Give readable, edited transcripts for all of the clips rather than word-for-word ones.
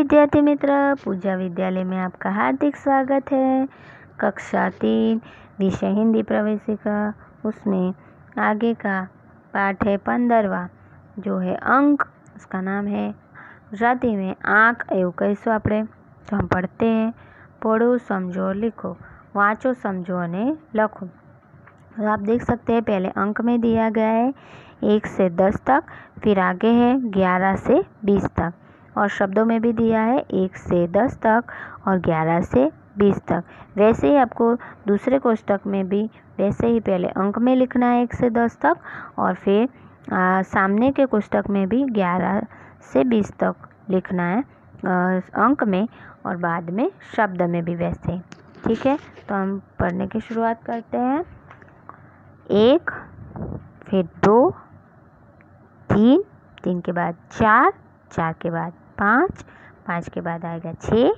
विद्यार्थी मित्र, पूजा विद्यालय में आपका हार्दिक स्वागत है। कक्षा 3 विषय हिंदी प्रवेशिका, उसमें आगे का पाठ है 15वां, जो है अंक। उसका नाम है ગુજરાતી में आँख એવું કહીશું આપણે। तो हम पढ़ते हैं। पढ़ो, समझो और लिखो, वाँचो, समझो અને लखो। तो आप देख सकते हैं पहले अंक में दिया गया है 1 से 10 तक, फिर आगे है 11 से 20 तक, और शब्दों में भी दिया है 1 से 10 तक और 11 से 20 तक। वैसे ही आपको दूसरे कोष्टक में भी वैसे ही पहले अंक में लिखना है 1 से 10 तक, और फिर सामने के कोष्टक में भी 11 से 20 तक लिखना है अंक में, और बाद में शब्द में भी वैसे ही। ठीक है, तो हम पढ़ने की शुरुआत करते हैं। 1, फिर 2, 3, 3 के बाद 4, 4 के बाद 5, 5 के बाद आएगा 6,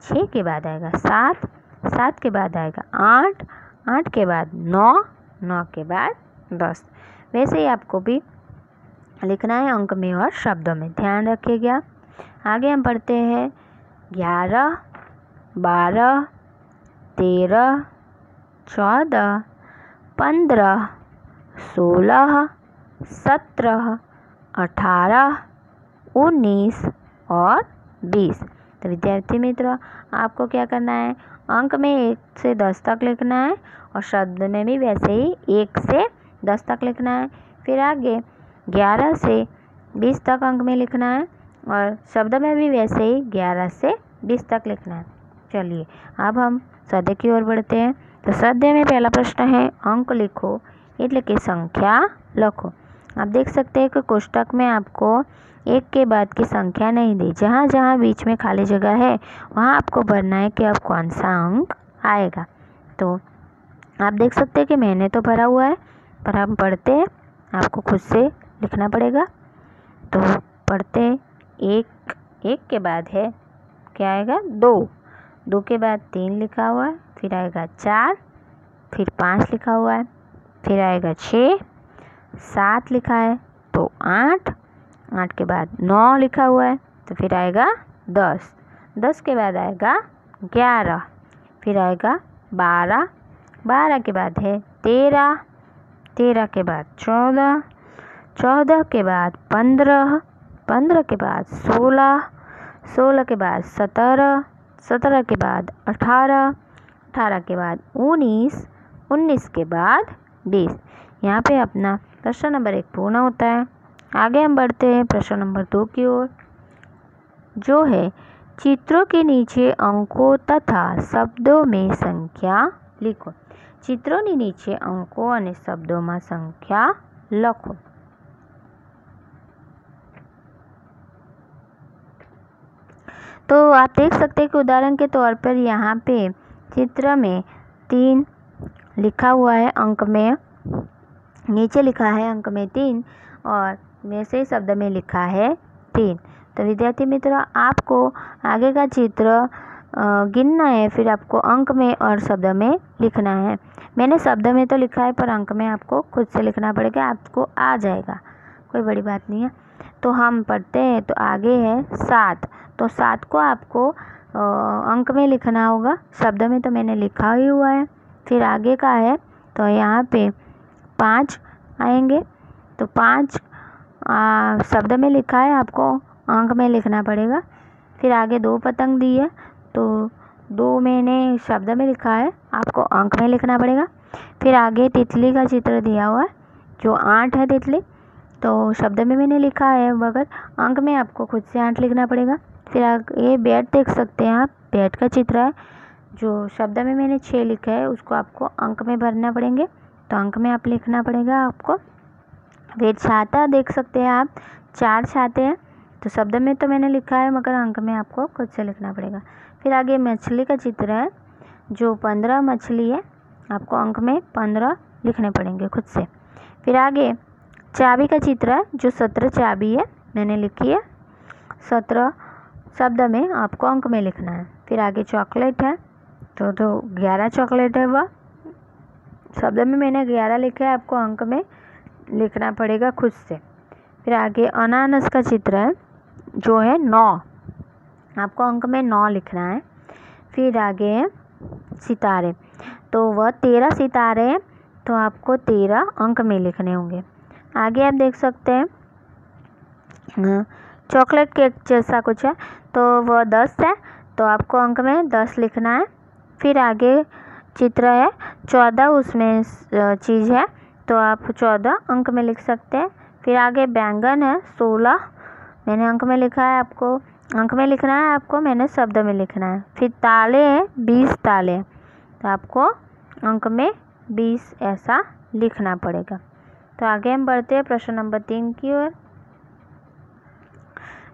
6 के बाद आएगा 7, 7 के बाद आएगा 8, 8 के बाद 9, 9 के बाद 10। वैसे ही आपको भी लिखना है अंक में और शब्दों में, ध्यान रखिएगा। आगे हम पढ़ते हैं 11, 12, 13, 14, 15, 16, 17, 18, 19 और 20। तो विद्यार्थी मित्र, आपको क्या करना है, अंक में 1 से 10 तक लिखना है और शब्द में भी वैसे ही 1 से 10 तक लिखना है। फिर आगे 11 से 20 तक अंक में लिखना है और शब्द में भी वैसे ही 11 से 20 तक लिखना है। चलिए अब हम स्वाध्याय की ओर बढ़ते हैं। तो स्वाध्याय में पहला प्रश्न है अंक लिखो એટલે કે संख्या लखो। आप देख सकते हैं कि कोष्टक में आपको एक के बाद की संख्या नहीं दी, जहाँ जहाँ बीच में खाली जगह है वहाँ आपको भरना है कि अब कौन सा अंक आएगा। तो आप देख सकते हैं कि मैंने तो भरा हुआ है, पर हम पढ़ते हैं, आपको खुद से लिखना पड़ेगा। तो पढ़ते हैं। 1 के बाद है क्या आएगा, 2, 2 के बाद 3 लिखा हुआ है, फिर आएगा 4, फिर 5 लिखा हुआ है, फिर आएगा 6, 7 लिखा है तो 8, 8 के बाद 9 लिखा हुआ है, तो फिर आएगा 10, 10 के बाद आएगा 11, फिर आएगा 12, 12 के बाद है 13, 13 के बाद 14, 14 के बाद 15, 15 के बाद 16, 16 के बाद 17, 17 के बाद 18, 18 के बाद 19, 19 के बाद 20। यहाँ पे अपना प्रश्न नंबर 1 पूर्ण होता है। आगे हम बढ़ते हैं प्रश्न नंबर 2 की ओर, जो है चित्रों के नीचे अंकों तथा शब्दों में संख्या लिखो। चित्रों के नीचे अंकों और शब्दों में संख्या लखो। तो आप देख सकते हैं कि उदाहरण के तौर पर यहाँ पे चित्र में 3 लिखा हुआ है, अंक में नीचे लिखा है अंक में 3 और वैसे ही शब्द में लिखा है 3। तो विद्यार्थी मित्र, आपको आगे का चित्र गिनना है, फिर आपको अंक में और शब्द में लिखना है। मैंने शब्द में तो लिखा है, पर अंक में आपको खुद से लिखना पड़ेगा, आपको आ जाएगा, कोई बड़ी बात नहीं है। तो हम पढ़ते हैं। तो आगे है 7, तो 7 को आपको अंक में लिखना होगा, शब्द में तो मैंने लिखा ही हुआ है। फिर आगे का है तो यहाँ पे 5 आएंगे, तो 5 शब्द में लिखा है, आपको अंक में लिखना पड़ेगा। फिर आगे 2 पतंग दी है, तो 2 मैंने शब्द में लिखा है, आपको अंक में लिखना पड़ेगा। फिर आगे तितली का चित्र दिया हुआ है, जो 8 है तितली, तो शब्द में मैंने लिखा है, मगर अंक में आपको खुद से 8 लिखना पड़ेगा। फिर ये बैट देख सकते हैं आप, बैट का चित्र है, जो शब्द में मैंने 6 लिखा है, उसको आपको अंक में भरना पड़ेंगे, तो अंक में आप लिखना पड़ेगा आपको। फिर छाता देख सकते हैं आप, 4 छाते हैं, तो शब्द में तो मैंने लिखा है, मगर अंक में आपको खुद से लिखना पड़ेगा। फिर आगे मछली का चित्र है, जो 15 मछली है, आपको अंक में 15 लिखने पड़ेंगे खुद से। फिर आगे चाबी का चित्र है, जो 17 चाबी है, मैंने लिखी है, 17 शब्द में आपको अंक में लिखना है। फिर आगे चॉकलेट है, तो 11 चॉकलेट है, वह शब्द में मैंने 11 लिखा है, आपको अंक में लिखना पड़ेगा खुद से। फिर आगे अनानास का चित्र है, जो है 9, आपको अंक में 9 लिखना है। फिर आगे है सितारे, तो वह 13 सितारे हैं, तो आपको 13 अंक में लिखने होंगे। आगे आप देख सकते हैं चॉकलेट केक जैसा कुछ है, तो वह 10 है, तो आपको अंक में 10 लिखना है। फिर आगे चित्र है 14, उसमें चीज़ है, तो आप 14 अंक में लिख सकते हैं। फिर आगे बैंगन है 16, मैंने अंक में लिखा है, आपको अंक में लिखना है, आपको मैंने शब्द में लिखना है। फिर ताले हैं 20 ताले, तो आपको अंक में 20 ऐसा लिखना पड़ेगा। तो आगे हम बढ़ते हैं प्रश्न नंबर 3 की ओर।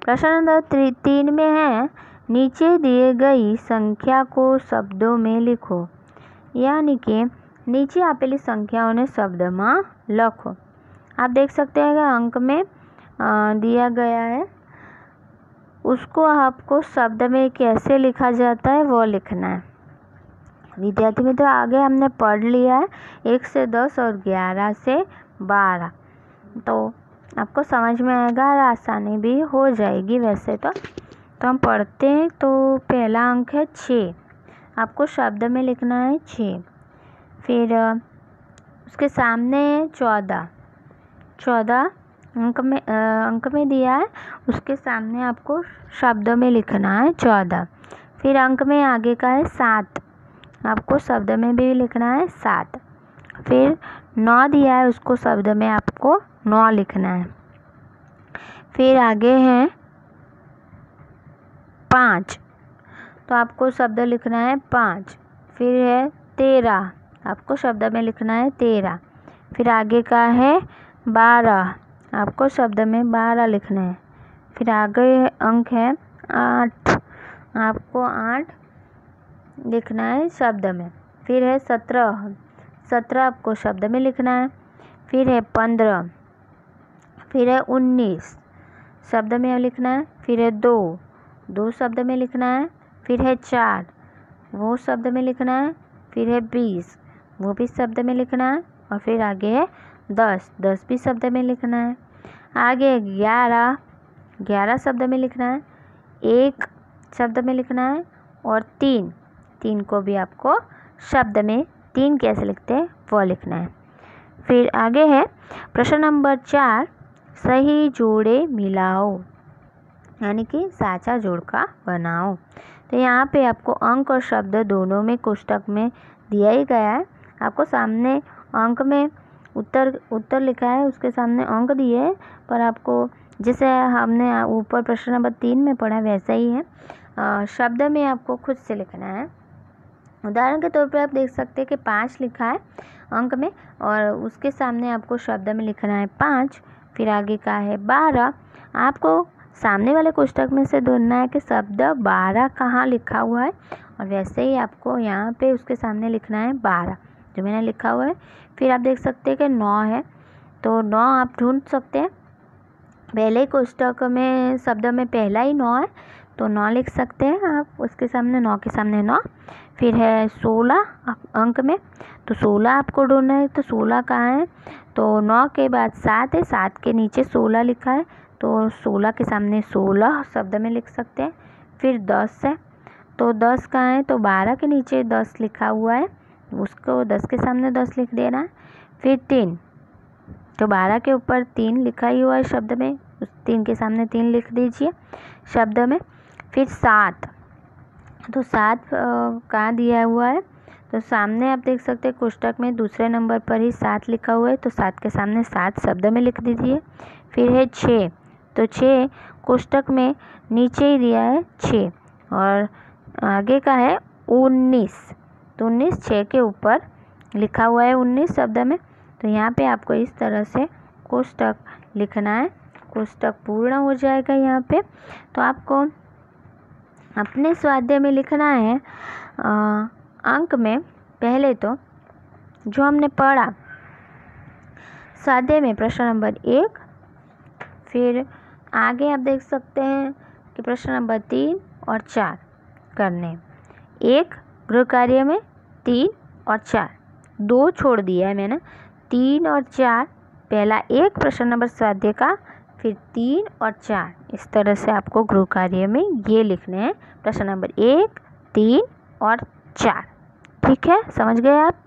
प्रश्न नंबर 3 में है नीचे दिए गई संख्या को शब्दों में लिखो, यानी कि नीचे आपेली संख्याओं शब्द में लखो। आप देख सकते हैं कि अंक में दिया गया है, उसको आपको शब्द में कैसे लिखा जाता है वो लिखना है। विद्यार्थी मित्रों, आगे हमने पढ़ लिया है 1 से 10 और 11 से 12, तो आपको समझ में आएगा और आसानी भी हो जाएगी वैसे तो हम पढ़ते हैं। तो पहला अंक है 6, आपको शब्द में लिखना है 6। फिर उसके सामने है 14 अंक में दिया है, उसके सामने आपको शब्द में लिखना है 14। फिर अंक में आगे का है 7, आपको शब्द में भी लिखना है 7। फिर 9 दिया है, उसको शब्द में आपको 9 लिखना है। फिर आगे है 5, तो आपको शब्द लिखना है 5। फिर है 13, आपको शब्द में लिखना है 13। फिर आगे का है 12, आपको शब्द में 12 लिखना है। फिर आगे अंक है 8, आपको 8 लिखना है शब्द में। फिर है 17 आपको शब्द में लिखना है। फिर है 15, फिर है 19 शब्द में लिखना है। फिर है 2 शब्द में लिखना है। फिर है 4, वो शब्द में लिखना है। फिर है 20, वो भी शब्द में लिखना है। और फिर आगे है 10 भी शब्द में लिखना है। आगे 11 शब्द में लिखना है। 1 शब्द में लिखना है। और 3 को भी आपको शब्द में 3 कैसे लिखते हैं वो लिखना है। फिर आगे है प्रश्न नंबर 4, सही जोड़े मिलाओ, यानी कि साचा जोड़का बनाओ। तो यहाँ पे आपको अंक और शब्द दोनों में कोष्टक में दिया ही गया है। आपको सामने अंक में उत्तर लिखा है, उसके सामने अंक दिए हैं, पर आपको जैसे हमने ऊपर प्रश्न नंबर 3 में पढ़ा वैसा ही है, शब्द में आपको खुद से लिखना है। उदाहरण के तौर पर आप देख सकते हैं कि 5 लिखा है अंक में, और उसके सामने आपको शब्द में लिखना है 5। फिर आगे का है 12, आपको सामने वाले कोष्टक में से ढूंढना है कि शब्द 12 कहाँ लिखा हुआ है, और वैसे ही आपको यहाँ पे उसके सामने लिखना है 12 जो मैंने लिखा हुआ है। फिर आप देख सकते हैं कि 9 है, तो 9 आप ढूंढ सकते हैं। पहले कोष्टक में शब्द में पहला ही 9 है, तो 9 लिख सकते हैं आप, उसके सामने 9 के सामने 9। फिर है 16 अंक में, तो 16 आपको ढूंढना है, तो 16 कहाँ है, तो 9 के बाद 7 है, 7 के नीचे 16 लिखा है, तो 16 के सामने 16 शब्द में लिख सकते हैं। फिर 10 है, तो 10 कहाँ है, तो 12 के नीचे 10 लिखा हुआ है, उसको 10 के सामने 10 लिख देना है। फिर 3, तो 12 के ऊपर 3 लिखा ही हुआ है शब्द में, उस 3 के सामने 3 लिख दीजिए शब्द में। फिर 7, तो 7 कहाँ दिया हुआ है, तो सामने आप देख सकते हैं कोष्टक में दूसरे नंबर पर ही 7 लिखा हुआ है, तो 7 के सामने 7 शब्द में लिख दीजिए। फिर है 6, तो 6 कोष्टक में नीचे ही दिया है 6, और आगे का है 19, तो 19 6 के ऊपर लिखा हुआ है 19 शब्द में। तो यहाँ पे आपको इस तरह से कोष्टक लिखना है, कोष्टक पूर्ण हो जाएगा यहाँ पे। तो आपको अपने स्वाध्याय में लिखना है अंक में पहले तो जो हमने पढ़ा स्वाध्याय में प्रश्न नंबर 1, फिर आगे आप देख सकते हैं कि प्रश्न नंबर 3 और 4 करने। 1 गृह कार्य में 3 और 4, 2 छोड़ दिया है मैंने, 3 और 4 पहला 1 प्रश्न नंबर स्वाध्याय का, फिर 3 और 4, इस तरह से आपको गृह कार्य में ये लिखने हैं। प्रश्न नंबर 1, 3 और 4। ठीक है, समझ गए आप।